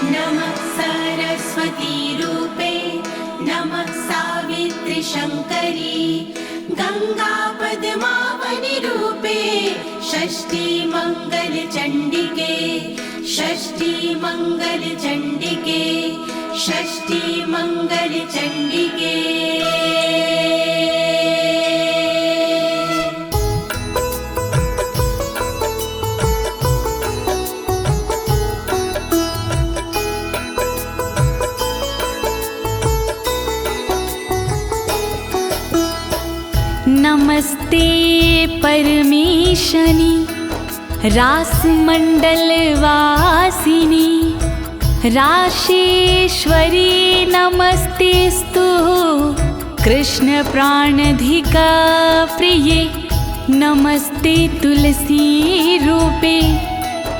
नमः सरस्वती रूपे नमः सावित्री शङ्करी गंगा पद्मावनी रूपे षष्ठी मंगल चंडिके षष्ठी मंगल चंडिके षष्ठी मंगल चंडिके। नमस्ते परमेशनी रासमंडल वासिनी राशेश्वरी नमस्तेस्तु कृष्ण प्राणधिका प्रिये नमस्ते तुलसी रूपे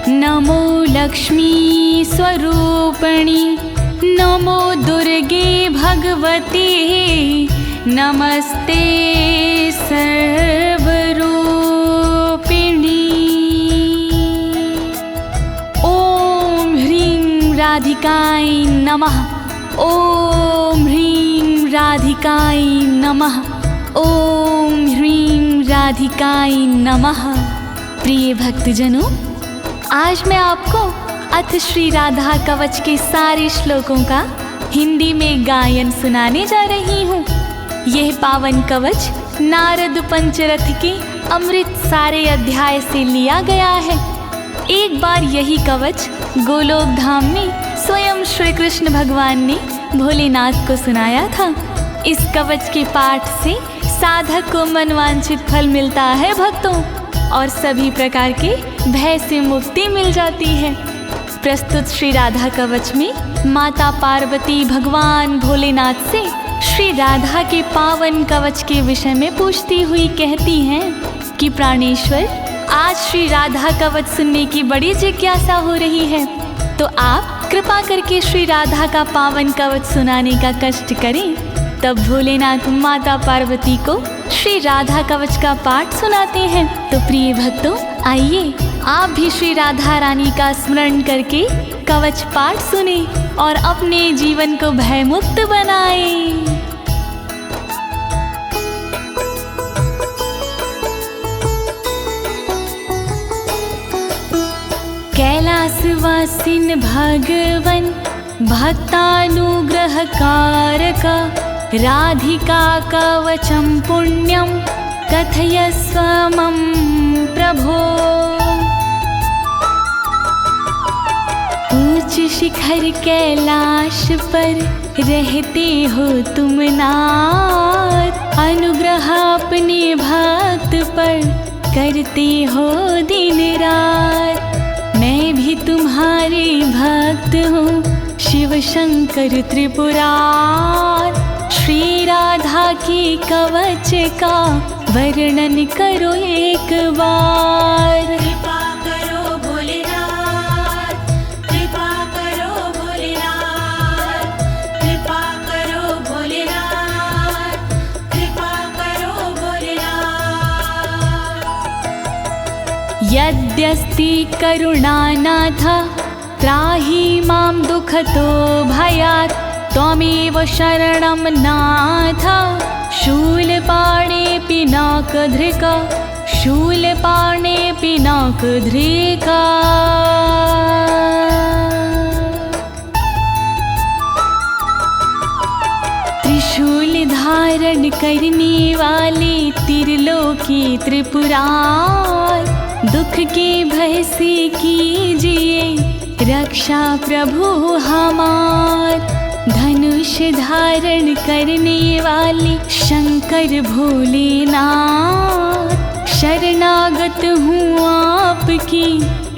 नमो लक्ष्मी स्वरूपिणी नमो दुर्गे भगवती नमस्ते सर्वरूपिणी। ओम ह्रीं राधिकाय नमः ओम ह्रीं राधिकाय नमः ओम ह्रीं राधिकाय नमः। प्रिय भक्तजनों, आज मैं आपको अथ श्री राधा कवच के सारे श्लोकों का हिंदी में गायन सुनाने जा रही हूँ। यह पावन कवच नारद पंचरथ के अमृत सारे अध्याय से लिया गया है। एक बार यही कवच गोलोक धाम में स्वयं श्री कृष्ण भगवान ने भोलेनाथ को सुनाया था। इस कवच के पाठ से साधक को मनवांछित फल मिलता है भक्तों, और सभी प्रकार के भय से मुक्ति मिल जाती है। प्रस्तुत श्री राधा कवच में माता पार्वती भगवान भोलेनाथ से श्री राधा के पावन कवच के विषय में पूछती हुई कहती हैं कि प्राणेश्वर, आज श्री राधा कवच सुनने की बड़ी जिज्ञासा हो रही है, तो आप कृपा करके श्री राधा का पावन कवच सुनाने का कष्ट करें। तब भोलेनाथ माता पार्वती को श्री राधा कवच का पाठ सुनाते हैं। तो प्रिय भक्तों, आइए आप भी श्री राधा रानी का स्मरण करके कवच पाठ सुने और अपने जीवन को भयमुक्त बनाएं। कैलासवासिन भगवन भक्तानुग्रहकारक राधिका कवचम पुण्यम कथयस्व मम प्रभो। ऊंच शिखर कैलाश पर रहते हो तुम नाथ, अनुग्रह अपने भक्त पर करते हो दिन रात। मैं भी तुम्हारे भक्त हूँ शिव शंकर त्रिपुरार, श्री राधा के कवच का वर्णन करो एक बार। कृपा करो भोलेनाथ, कृपा करो भोलेनाथ, कृपा करो भोलेनाथ, कृपा करो भोलेनाथ। यद्यस्ति करुणानाथ त्राहि मां दुःखतो भयात्, त्वमेव शरणं नाथ शूलपाणे पिनाकधृका शूलपाणे पिनाकधृका। त्रिशूल धारण करने वाले त्रिलोकी त्रिपुरार, दुख के भय से कीजिए रक्षा प्रभु हमार। धनुष धारण करने वाले शंकर भोलेनाथ, शरणागत हूँ आपकी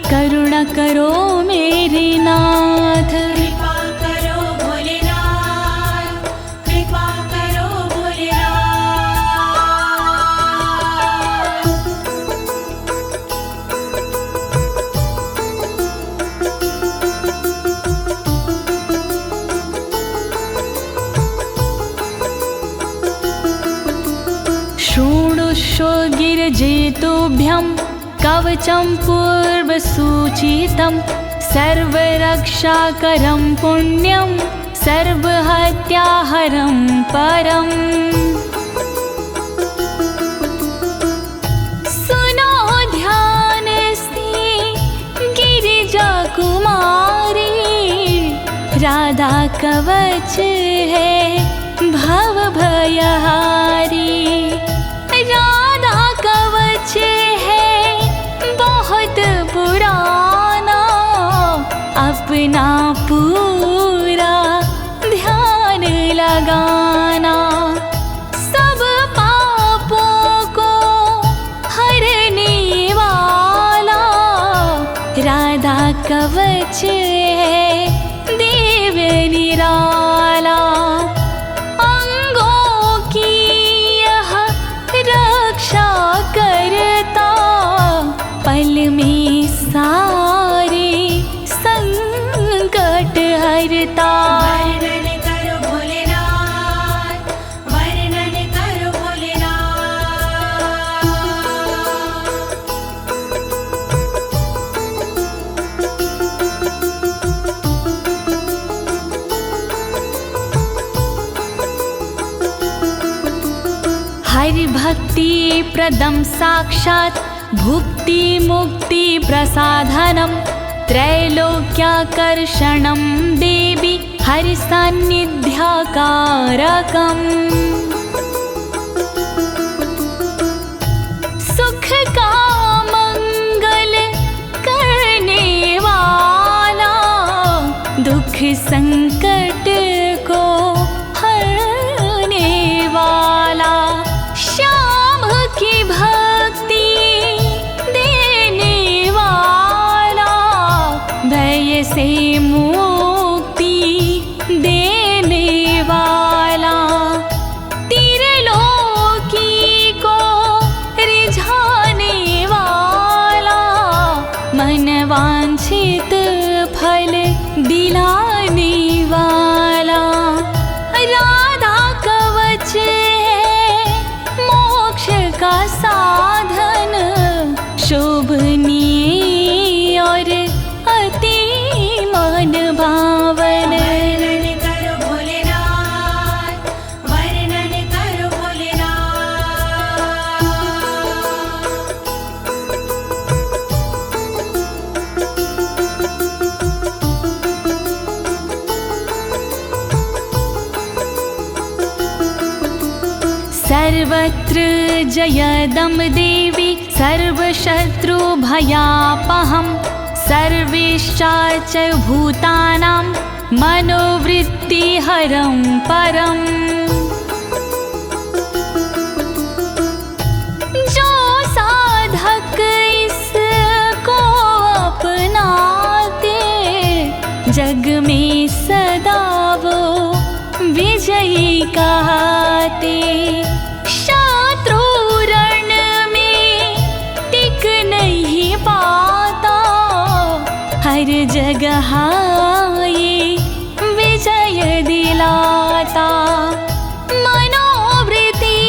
करुणा करो मेरे नाथ। कृपा करो भोलेनाथ, कृपा करो शृणुष्व गिरिजेतोभ्यं कवचं पूर्वसूचितं सर्वरक्षाकरं पुण्यं सर्वहत्याहरं परम्। सुनो ध्यान से गिरिजा कुमारी, राधा कवच है भव भयहारी। राधा कवच है बहुत पुराना, अपना पूरा ध्यान लगाना। सब पापों को हरने वाला राधा कवच है देव निराला। अंगों की यह रक्षा करता, पल में सारे संकट हरता। वर्णन करो भोलेनाथ, वर्णन करो भोलेनाथ। हरि भक्ति प्रदम साक्षात् भुक्ति मुक्ति प्रसाधनं त्रैलोक्याकर्षणं देवी हरि सान्निध्याकारकम्। सुख का मंगल करने वाला, दुख संकट को हरने वाला। श्याम की भक्ति देने वाला, भय से मुक्ति देने वाला। त्रिलोकी को रिझाने वाला, मन वांछित फल दिलाने वाला। राधा कवच है मोक्ष का साधन, शोभनीय और अति मन भावन। वर्णन करो भोलेनाथ, वर्णन करो भोलेनाथ। सर्वत्र जयदं देवी सर्वशत्रुभयापहं, सर्वेश्चाच भूतानां मनोवृत्तिहरं परम्। जो साधक इसको अपनाते, जग में सदा वो विजयी कहते। शत्रु रण में टिक नहीं पाता, हर जगह ये विजय दिलाता। मनोवृत्ति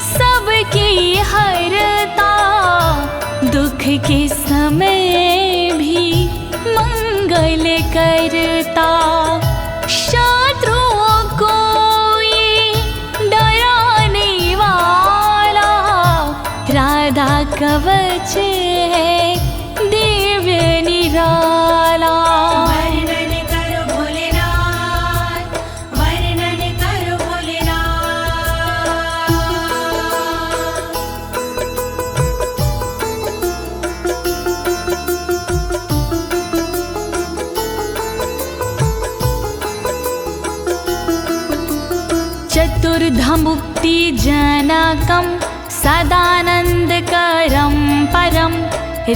सबकी हरता, दुख के समय भी मंगल करता। शत्रुओं को ये डराने वाला, राधा कवच है देव निराला। वर्णन करो भोलेनाथ, वर्णन करो भोलेनाथ। चतुर्धा मुक्ति जनकं सदानन्दकरं परं,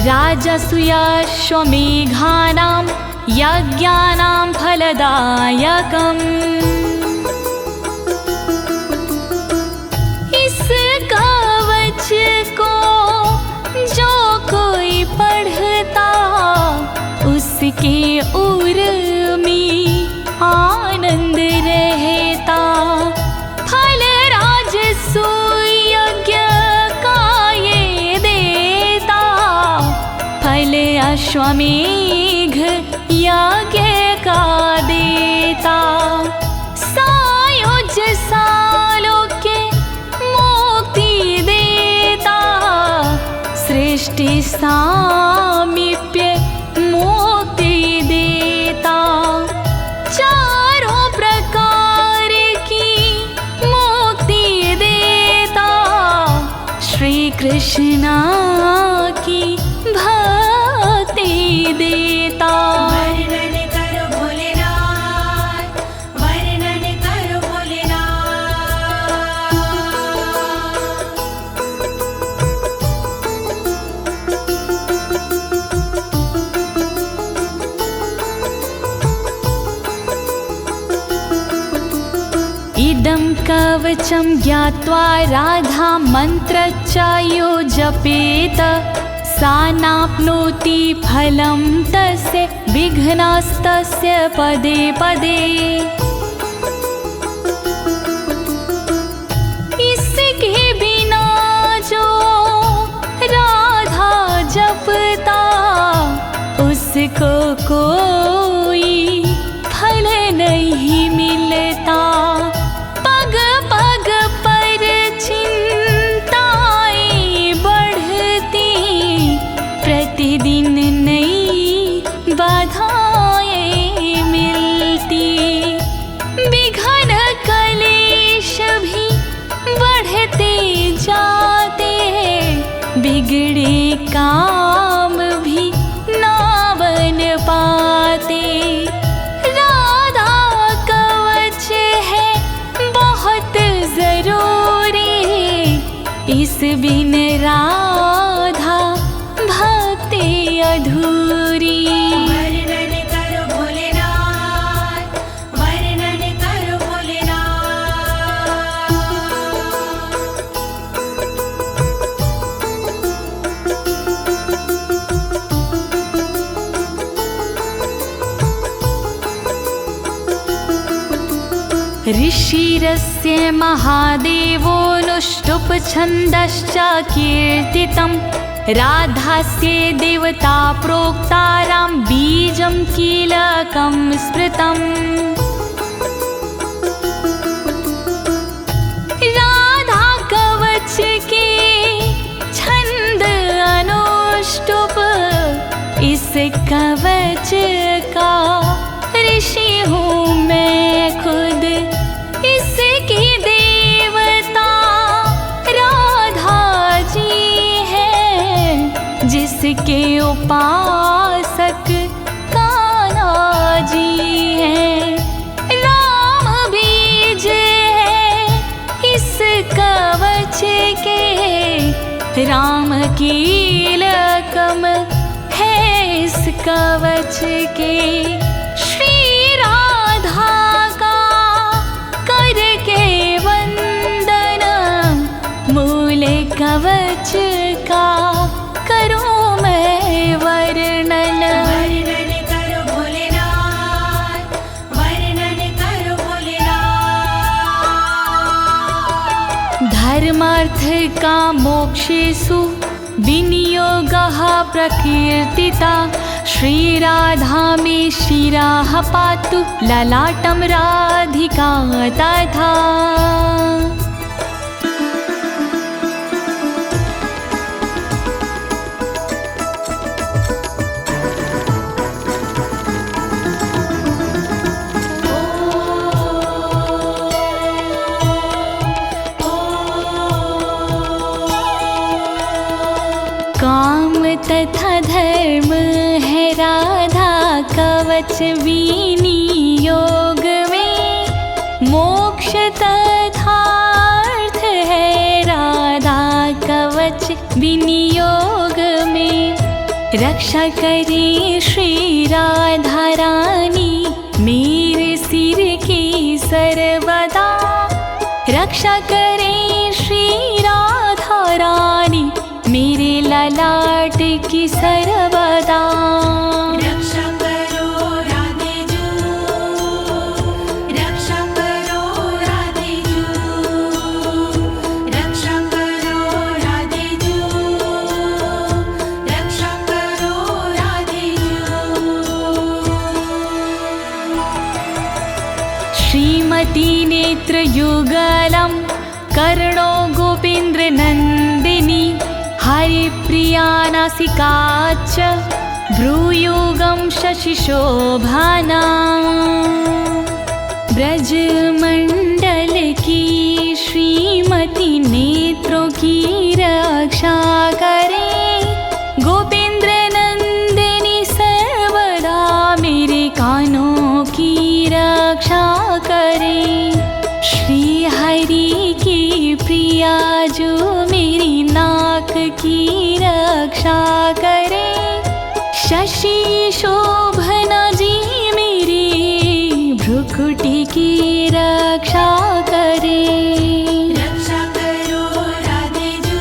राजसूयाश्वमेघानां यज्ञानां फलदायकम्। इस कवच को जो कोई पढ़ता, उसके उर में आनंद रहता। फल राजसूय यज्ञ का ये फल अश्वमेघ यज्ञ का देता, सायुज सालोक्य मुक्ति देता, सृष्टि सामीप्य मुक्ति देता, चारों प्रकार की मुक्ति देता, श्री कृष्ण की भक्ति देता। वर्णन करो भोलेनाथ, वर्णन करो भोलेनाथ। इदं कवचं ज्ञात्वा राधा मन्त्रच्चायो जपेत, सा नाप्नोति फलं तस्य विघ्नास्तस्य पदे पदे। इसके बिना जो राधा जपता, उसको कोई फल नहीं मिलता। पग पग पर चिंताएं बढ़ती, प्रतिदिन नई बाधाएं मिलती, विघ्न कलेश भी बढ़ते जाते, बिगड़े काम भी ना बन पाते। राधा कवच है बहुत जरूरी, इस बिन राधा भक्ति अधूरी। वर्णन करो भोलेनाथ, वर्णन करो भोलेनाथ। ऋषिरस्य महादेवोऽनुष्टुप् छन्दश्च कीर्तितम्, राधास्य देवता प्रोक्तारां बीजं कीलकं स्मृतम्। राधा कवच के छंद अनुष्टुप, इस कवच का ऋषि हूँ मैं खुद, इसकी देवता राधा जी है, जिसके उपासक कान्हा जी हैं। राम बीज है इस कवच के, राम कीलकम है इस कवच के। श्री राधा का करके वंदन, मूल कवच का करूं मैं वर्णन। वर्णन करो भोलेनाथ, वर्णन करो भोलेनाथ। धर्मार्थ का मोक्षेषु विनियोगः प्रकीर्तिता, श्रीराधा मे शिरः पातु ललाटं राधिका तथा। काम तथा धर्म है राधा कवच विनियोग में, मोक्ष तथा अर्थ है राधा कवच विनियोग में। रक्षा करे श्री राधा रानी मेरे सिर की सर्वदा, रक्षा करे श्री राधा रानी मेरे ललाट की सर्वदा। रक्षा करो राधे जू, रक्षा करो राधे जू, रक्षा करो राधे जू, रक्षा करो कोटिनेत्रयुगलं कर्णो गोपेन्द्रनन्दिनी हरिप्रिया नासिका च भ्रूयुगं शशिशोभना ब्रजमंडल की श्रीमती नेत्रों की रक्षा करे गोपेंद्र नंदिनी सर्वदा मेरे कानों की रक्षा करे श्री हरि की प्रिया जो मेरी नाक की रक्षा करे शशि शोभना जी मेरी भ्रुकुटी की रक्षा करे रक्षा करो राधे जू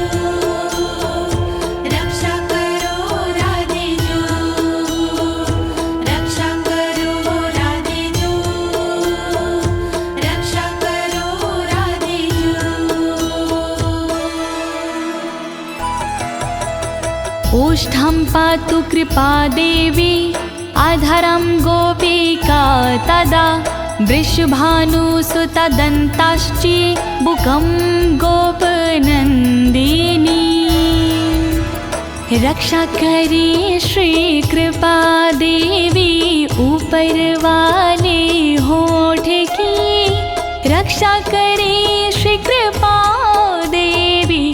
रक्षा करो राधे जू रक्षा करो राधे जू रक्षा करो राधे जू ओष्ठं पातु कृपा देवी अधरं गोपिका तदा वृषभानुसुतदन्ताश्ची बुकं गोपनन्दिनी रक्षा करे श्री कृपा देवी ऊपर वाले होठ की रक्षा करे श्री कृपा देवी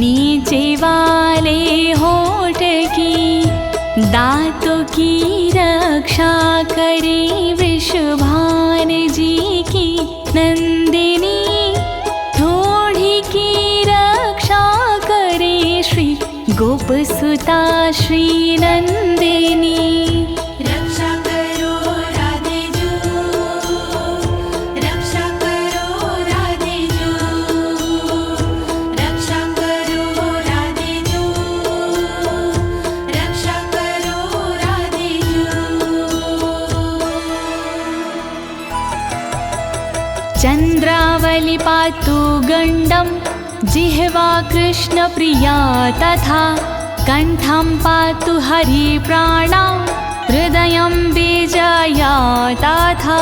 नीचे वाले होठ की दांतों की रक्षा करे वृषभान जी की नंदिनी थोड़ी की रक्षा करे श्री गोपसुता श्री नंदिनी रक्षा करो राधे जू रक्षा करो राधे जू रक्षा करो राधे जू रक्षा करो राधे जू चंद्रावली पातु गंडम जिह्वा कृष्ण प्रिया तथा कंठं पातु हरि प्राणा हृदयं विजया तथा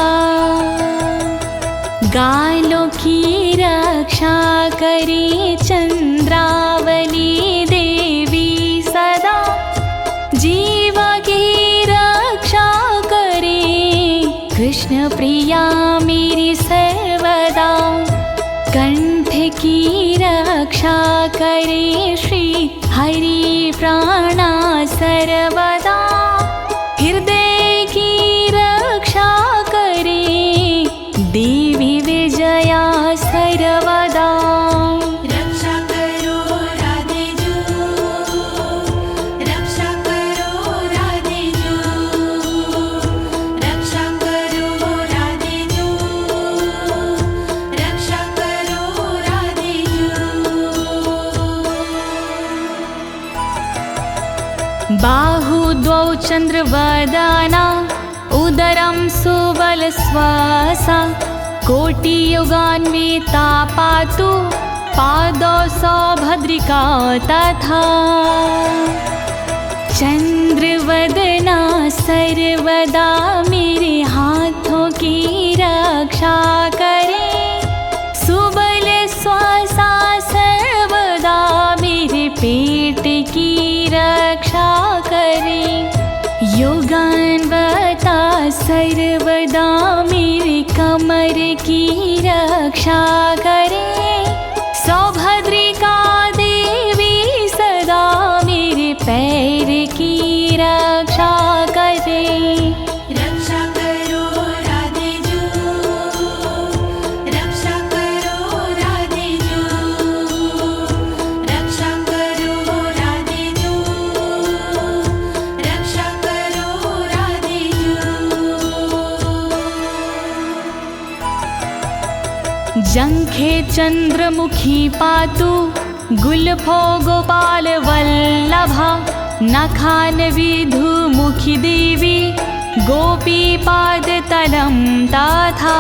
गालों की रक्षा करे चंद्रावली देवी सदा जीवा की रक्षा करे कृष्ण प्रिया मेरी सर्वदा कंठ की रक्षा करे श्री हरि प्राणा सर्वदा हृदय की रक्षा करे देवी विजया सर्वदा रक्षा करो राधे जू रक्षा करो राधे जू रक्षा करो राधे जू रक्षा करो राधे जू बाहु द्वौ चंद्रवदना उदरं सुबलश्वासा कोटियुगान्विता पातु पादौ सौभद्रिका तथा चंद्रवदना सर्वदा मेरे हाथों की रक्षा करे सुबल श्वासा सर्वदा मेरे पेट की रक्षा करे योगान्वता सर्वदा मेरे कमर की रक्षा करे सौभद्रिका देवी सदा मेरे पैर की रक्षा करे रक्षा करो राधे जू रक्षा करो राधे जू रक्षा करो राधे जू रक्षा करो राधे जू जंघे चंद्रमुखी पातु गुल्फो गोपाल वल्लभा नखान विधुमुखी देवी गोपी पाद तलम तथा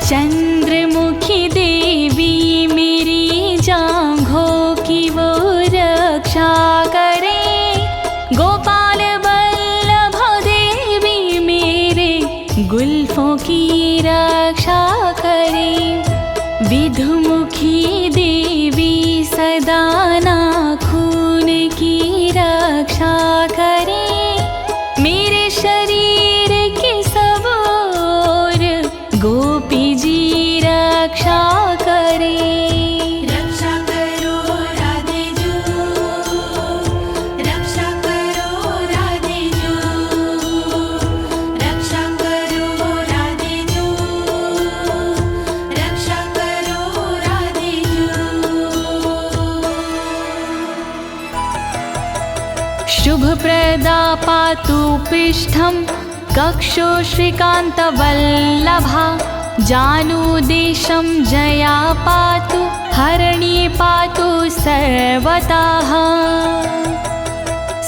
चंद्रमुखी देवी मेरी जांघों की वो रक्षा करे गोपाल वल्लभ देवी मेरे गुल्फों की रक्षा करे। विधुमुखी देवी सदा नाखून की रक्षा करे। मेरे शरीर की सब ओर गोपी जी रक्षा करे। रक्षा करो राधे जू, रक्षा करो राधे जू, रक्षा करो राधे जू, रक्षा करो राधे जू। शुभप्रदा पातु पृष्ठं कक्षो श्रीकान्तवल्लभा। जानुदेशं जया पातु हरिणी पातु सर्वतः।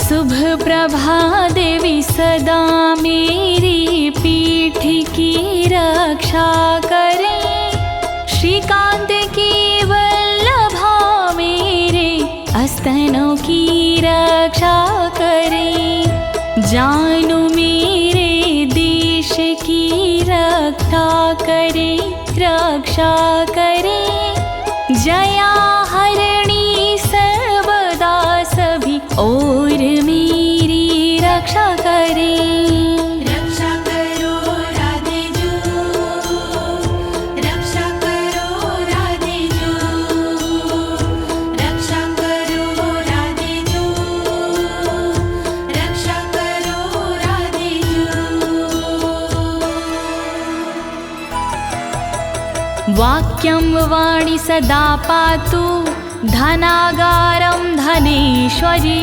शुभप्रभा देवी सदा मेरी पीठ की रक्षा करे। श्रीकांत की वल्लभा मेरे स्तनों की रक्षा करे। जानू मेरे देश की रक्षा करे, रक्षा करे। जया हरिणी सर्वदा सभी और मेरी रक्षा करे। रक्षा करो राधे जू, रक्षा करो राधे जू, रक्षा करो राधे जू, रक्षा करो राधे जू। वाक्यं वाणी सदा पातु धनागारं धनेश्वरी।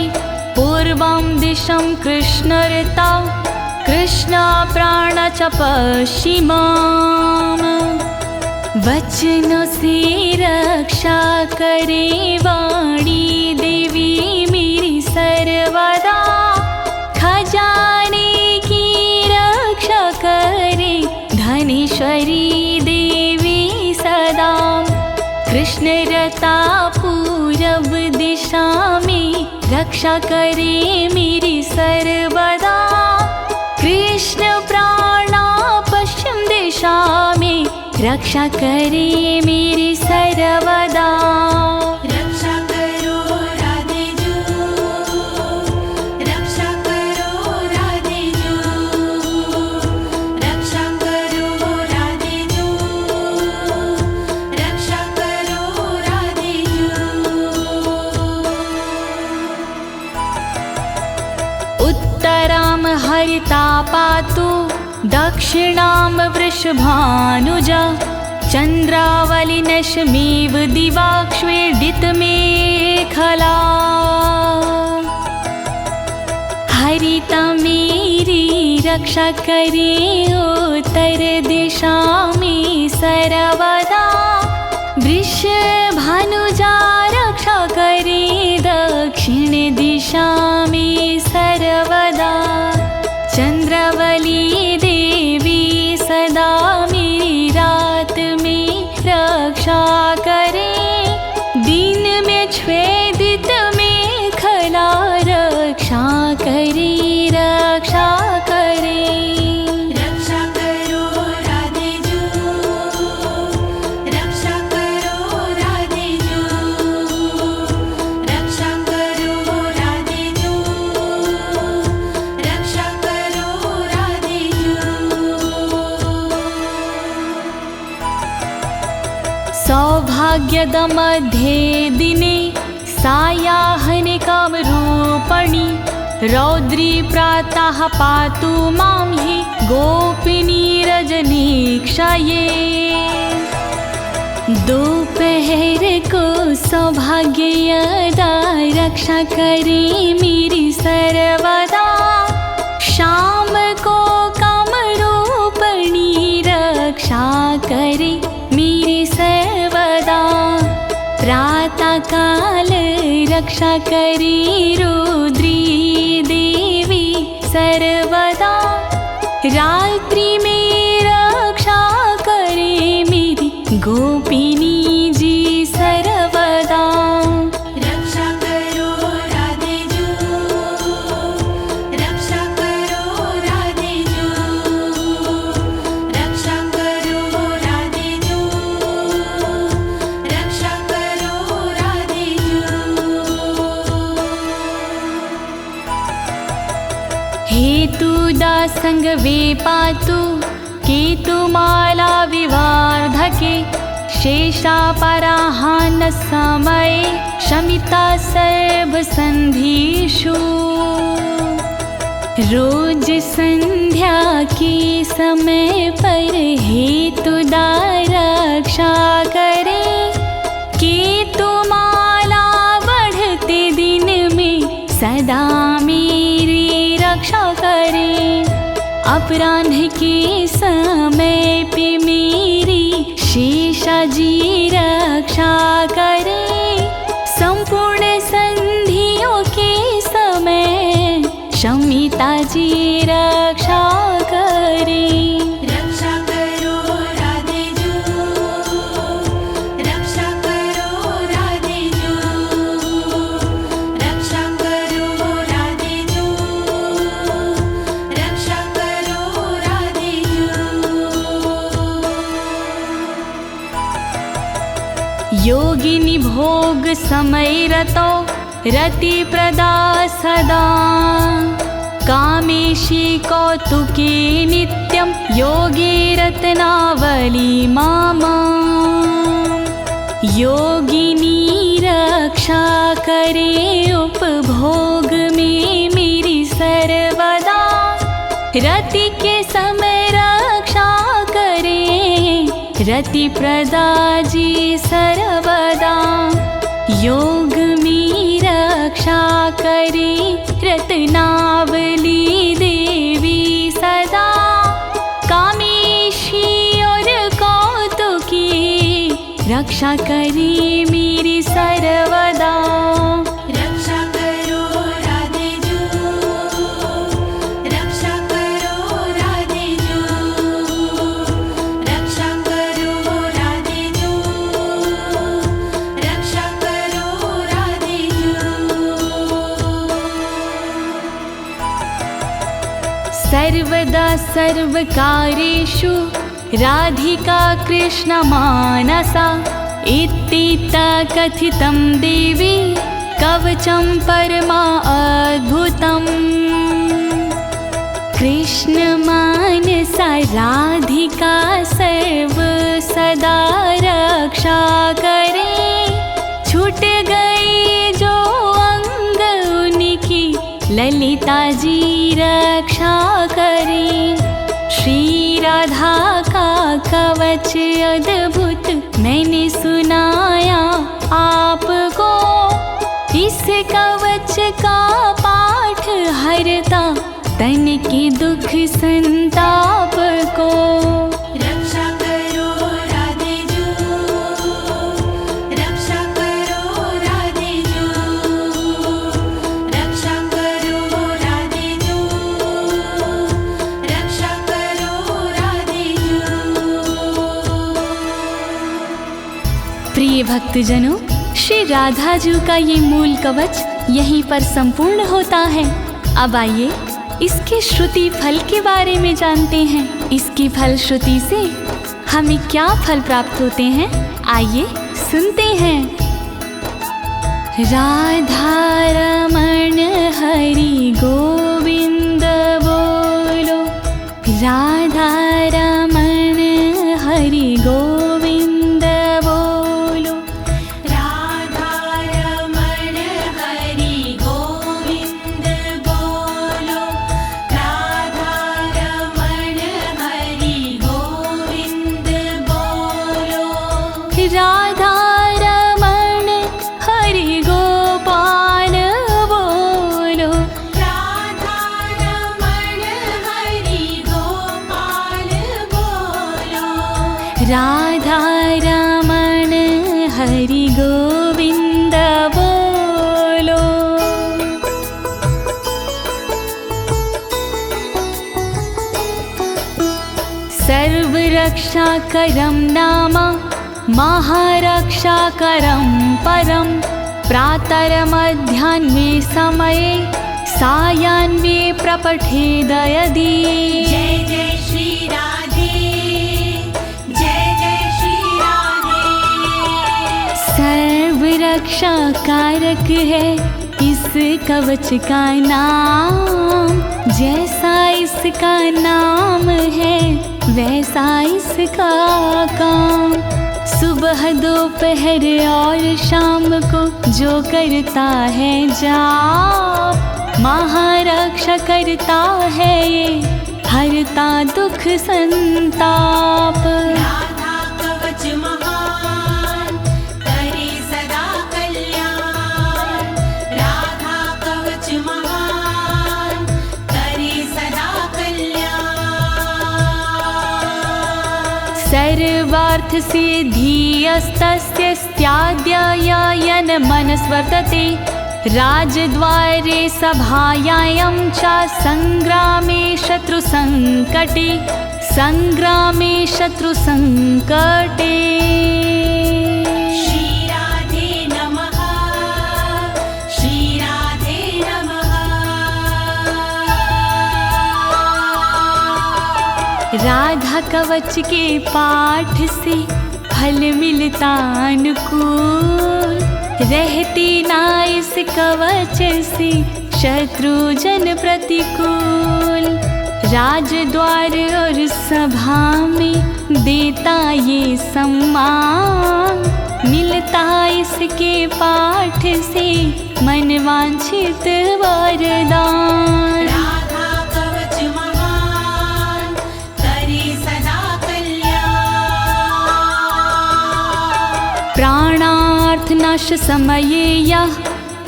पूर्वं दिशं कृष्णऋता कृष्णप्राण च पश्चिमाम्। वचन से रक्षा करे वाणी देवी मेरी सर्वदा। खजाने की रक्षा करे धनेश्वरी देवी सदा। कृष्णरता पूरब दिशा में रक्षा करे मेरी सर्वदा। कृष्ण प्राणा पश्चिम दिशा में रक्षा करे मेरी सर्वदा। रक्षा करो राधे जू, रक्षा करो राधे जू, रक्षा करो राधे जू, रक्षा करो राधे जू। उत्तरां हरिता पातु दक्षिणां वृषभानुजा। चन्द्रावलिनशमेव दिवाक्ष्वेडितमेखला। हरिता मेरी रक्षा करे उत्तर दिशा में सर्वदा। वृषभानुजा रक्षा करे दक्षिण दिशा में सर्वदा। चंद्रावली देवी सदा मेरी रात में रक्षा करे। दिन में छेदित में खला रक्षा करे, रक्षा करे। रक्षा करो राधे जू, रक्षा करो राधे जू, रक्षा करो राधे जू, रक्षा करो राधे जू। सौभाग्यद मध्ये दिने सायाह्निकं रूपणि। रौद्री प्रातः पातु मां हि गोपिनी रजनीक्षये। दोपहर को सौभाग्यदा रक्षा करे मेरी सर्वदा। शाम को कामरूपिणी रक्षा करे मेरी सर्वदा। प्रातः काल रक्षा करे रुद्री देवी सर्वदा। रात्रि में रक्षा करे मेरी गोपिनी जी सर्वदा। रक्षा करो राधे जू, रक्षा करो राधे जू, रक्षा करो हेतुदा संग वे पातु केतुमाला विवार्धके शेषापराहान समये शमिता सर्वसन्धिषु। रोज संध्या के समय पर हेतुदा रक्षा करे, केतुमाला बढ़ते दिन में सदा मेरी रक्षा करे। अपराह्न के समय पे मेरी शेषाजी रक्षा करे, संपूर्ण संधियों के समय शमिता जी रक्षा करे। रक्षा करो राधे जू, रक्षा करो राधे जू, रक्षा करो राधे जू, रक्षा करो राधे जू। योगिनी भोग समय रतो रति प्रदा सदा, कामेशी कौतुके नित्यं योगी रत्नावली मामा। योगिनी रक्षा करे उपभोग में मेरी सर्वदा, रति के समय रक्षा करे रति प्रदा जी सर्वदा। योग में रक्षा करे रत्नावली देवी सदा, कामेशी और कौतुकी रक्षा करे मेरी सर्वदा। रक्षा करो राधे जू, रक्षा करो राधे जू, रक्षा करो राधे जू, रक्षा करो राधे जू। सर्वदा सर्वकार्येषु राधिका कृष्ण मानसा, इत्थिता कथितं देवी कवचं परमा अद्भुतम्। कृष्ण मानसा राधिका सर्व सदा रक्षा करे, छूट गई जो अंग उनकी ललिता जी रक्षा करे। श्री राधा का कवच अद्भुत मैंने सुनाया आपको, इस कवच का पाठ हरता तन के दुख संताप को। रक्षा करो राधे जू, रक्षा करो राधे जू, रक्षा करो राधे जू, रक्षा करो राधे जू। प्रिय भक्तजनों, श्री राधा जी का ये मूल कवच यहीं पर संपूर्ण होता है। अब आइए इसके श्रुति फल के बारे में जानते हैं। इसकी फल श्रुति से हमें क्या फल प्राप्त होते हैं, आइए सुनते हैं। राधा रमण हरि गोविंद बोलो, राधा रमण हरि गोविंद बोलो, राधा रमण हरि गोविंद बोलो, राधा रमण हरि गोविंद बोलो, राधा रमण हरि गोपाल बोलो, राधा रमण हरि गोपाल बोलो, राधा रमण हरि गोविंद बोलो। सर्वरक्षाकरं नाम महारक्षाकरं परं, प्रातरमध्याह्ने समये सायाह्ने प्रपठेद यदि। जय जय श्री राधे, जय जय श्री राधे। सर्वरक्षा कारक है इस कवच का नाम, जैसा इसका नाम है वैसा इसका काम। सुबह दोपहर और शाम को जो करता है जाप, महारक्षा करता है ये, हरता दुख संताप। राधा कवच महान करे सदा कल्याण, राधा कवच महान करे सदा कल्याण। सर्वार्थ सिद्धिस्तस्य स्त्याद्ययन मनस्वर्तते, राजद्वारे सभायां च संग्रामे शत्रुसंकटे, संग्रामे शत्रुसंकटे। श्री राधे नमः, श्री राधे नमः। राधा कवच के पाठ से फल मिलता अनुकूल, रहती ना इस कवच से शत्रु जन प्रतिकूल। राजद्वार और सभा में देता ये सम्मान, मिलता इसके पाठ से मन वांछित वरदान। राधा कवच महान करे सदा कल्याण, प्राणार्थनाश समये यः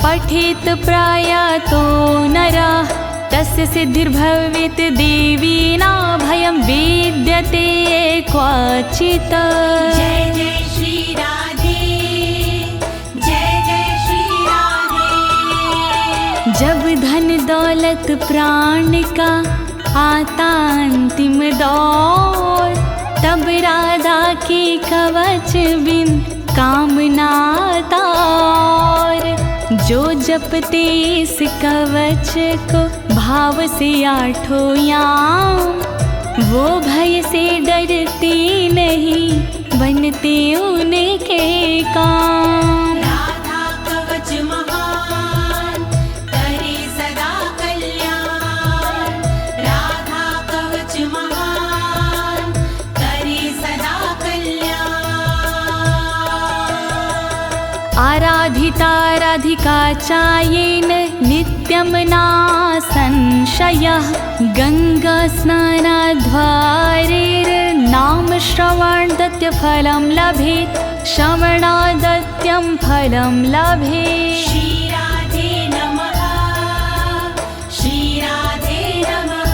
पठेत प्रयातो नरः, तस्य सिद्धिर्भवेत् देवीना भयं विद्यते क्वचित्। जय जय श्री राधे, जय जय श्री राधे। जब धन दौलत प्राण का आता अंतिम दौर, तब राधा के कवच बिन कामना तार। जो जपते इस कवच को भाव से आठों याम, वो भय से डरते नहीं, बनते उनके काम। राधा कवच महान करे सदा कल्याण, राधा कवच महान करे सदा कल्याण। आराधिता राधिका चायेन नित्यं ना संशयः, गंगा स्नानाद्वारेर्नाम श्रवणादत्य फलं लभेत्, श्रवणादत्यं फलं लभेत्। श्री राधे नमः, श्री राधे नमः।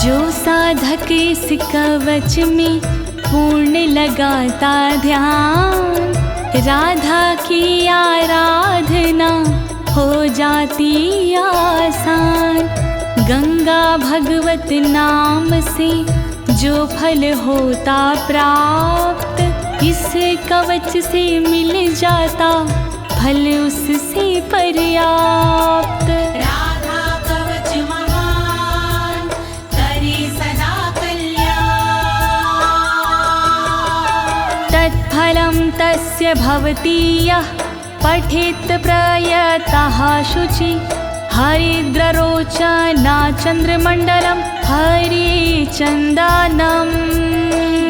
जो साधक इस कवच में पूर्ण लगाता ध्यान, राधा की आराधना हो जाती आसान। गंगा भगवत नाम से जो फल होता प्राप्त, इस कवच से मिल जाता फल उससे पर्याप्त। राधा कवच महान करे सदा कल्याण, तत्फलं तस्य भवति यः पठेत् प्रयतः शुचि, हरिद्ररोचना चन्द्रमण्डलं हरिचन्दनम्।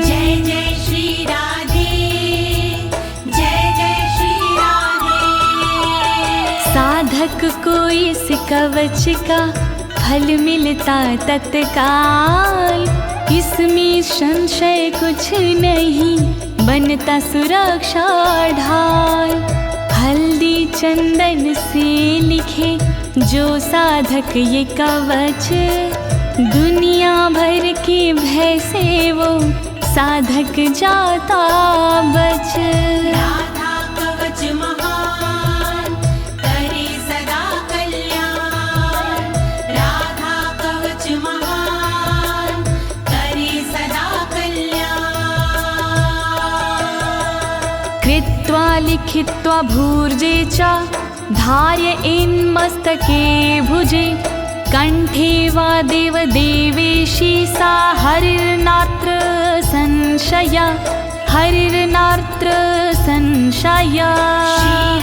जय जय श्री राधे, जय जय श्री राधे। साधक को इस कवच का फल मिलता तत्काल, इसमें संशय कुछ नहीं, बनता सुरक्षा ढाल। हल्दी चंदन से लिखे जो साधक ये कवच, दुनिया भर के भय से वो साधक जाता बच। राधा कवच महान करे सदा कल्याण, राधा कवच महान करे सदा कल्याण। कृत्वा लिखित्वा भूर्जे च धारयेन्मस्तके भुजे, कंठे वा देवदेवेशी सा हरिर्नात्र संशय, हरिर्नात्र संशय। श्री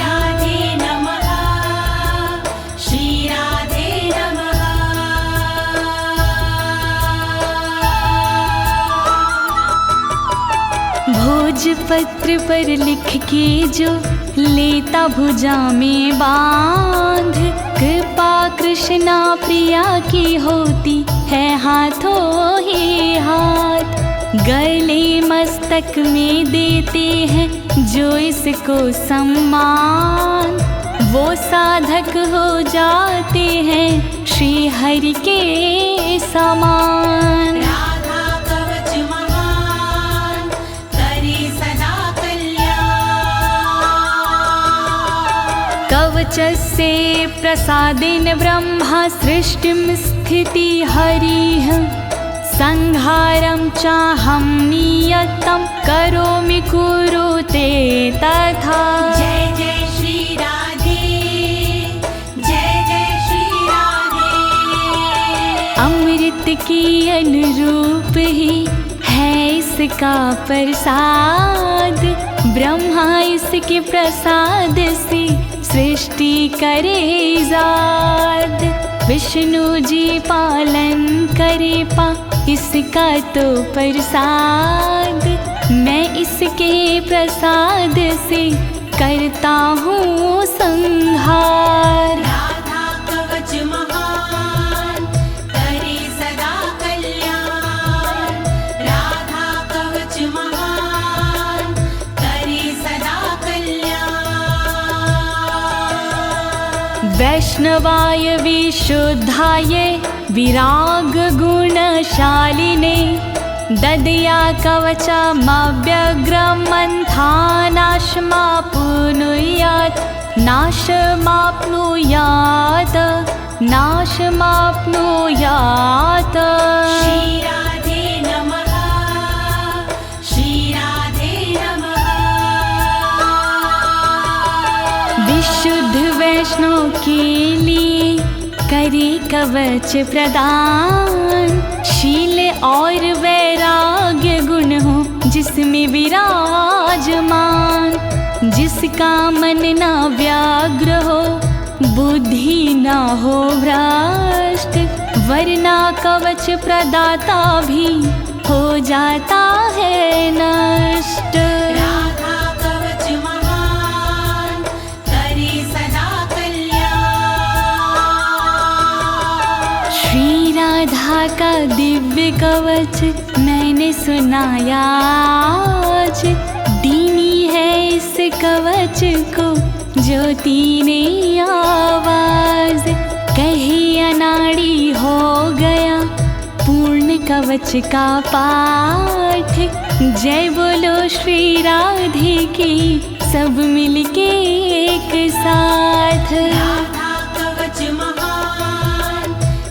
राजपत्र पर लिख के जो लेता भुजा में बांध, कृपा कृष्णा प्रिया की होती है हाथों ही हाथ। गले मस्तक में देते हैं जो इसको सम्मान, वो साधक हो जाते हैं श्री हरि के समान। राधा कवच महान करे सदा कल्याण। कवचस्य प्रसादेन ब्रह्मा सृष्टिं स्थिति हरिः, संहारं चाहं नियतं करोमि कुरुते तथा। जय जय श्री राधे, जय जय श्री राधे। अमृत के अनुरूप ही है इसका प्रसाद, ब्रह्मा इसके प्रसाद से सृष्टि करे जाद। विष्णु जी पालन करे पा इसका तो प्रसाद, मैं इसके प्रसाद से करता हूँ संहार। राधा कवच महान करे सदा कल्याण। राधा कवच महान करे सदा कल्याण। वैष्णवाय विशुद्धाय विराग गुणशालिने, ददया कवचमव्यग्रं नाशमाप्नुयात्, नाशमाप्नुयात्, नाशमाप्नुयात्। श्री राधे नमः, श्री राधे नमः। विशुद्ध वैष्णव के लिए करे कवच प्रदान, शील और वैराग्य गुण हो जिसमें विराजमान। जिसका मन ना व्याग्र हो, बुद्धि ना हो भ्रष्ट, वरना कवच प्रदाता भी हो जाता है नष्ट। राधा कवच महान करे सदा कल्याण। श्री राधा का दिव्य कवच मैंने सुनाया आज, दीनी है इस कवच को ज्योति ने आवाज। कहे अनाड़ी हो गया पूर्ण कवच का पाठ, जय बोलो श्री राधे की सब मिलके एक साथ। राधा कवच महान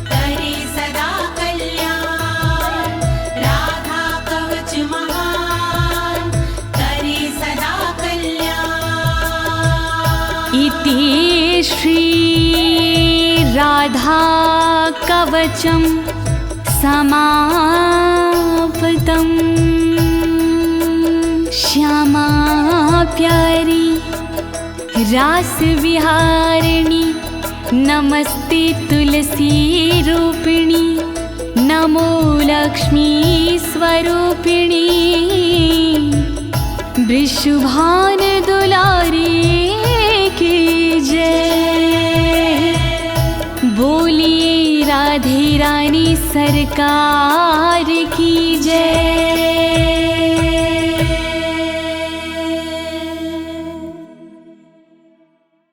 करे सदा कल्याण। राधा कवच महान करे सदा कल्याण। इति श्री राधा कवचम समाप्तम्। श्यामा प्यारी रास विहारिणी, नमस्ते तुलसी रूपिणी, नमो लक्ष्मी स्वरूपिणी। वृषभान दुलारी की जय, बोलिए राधे रानी सरकार की जय।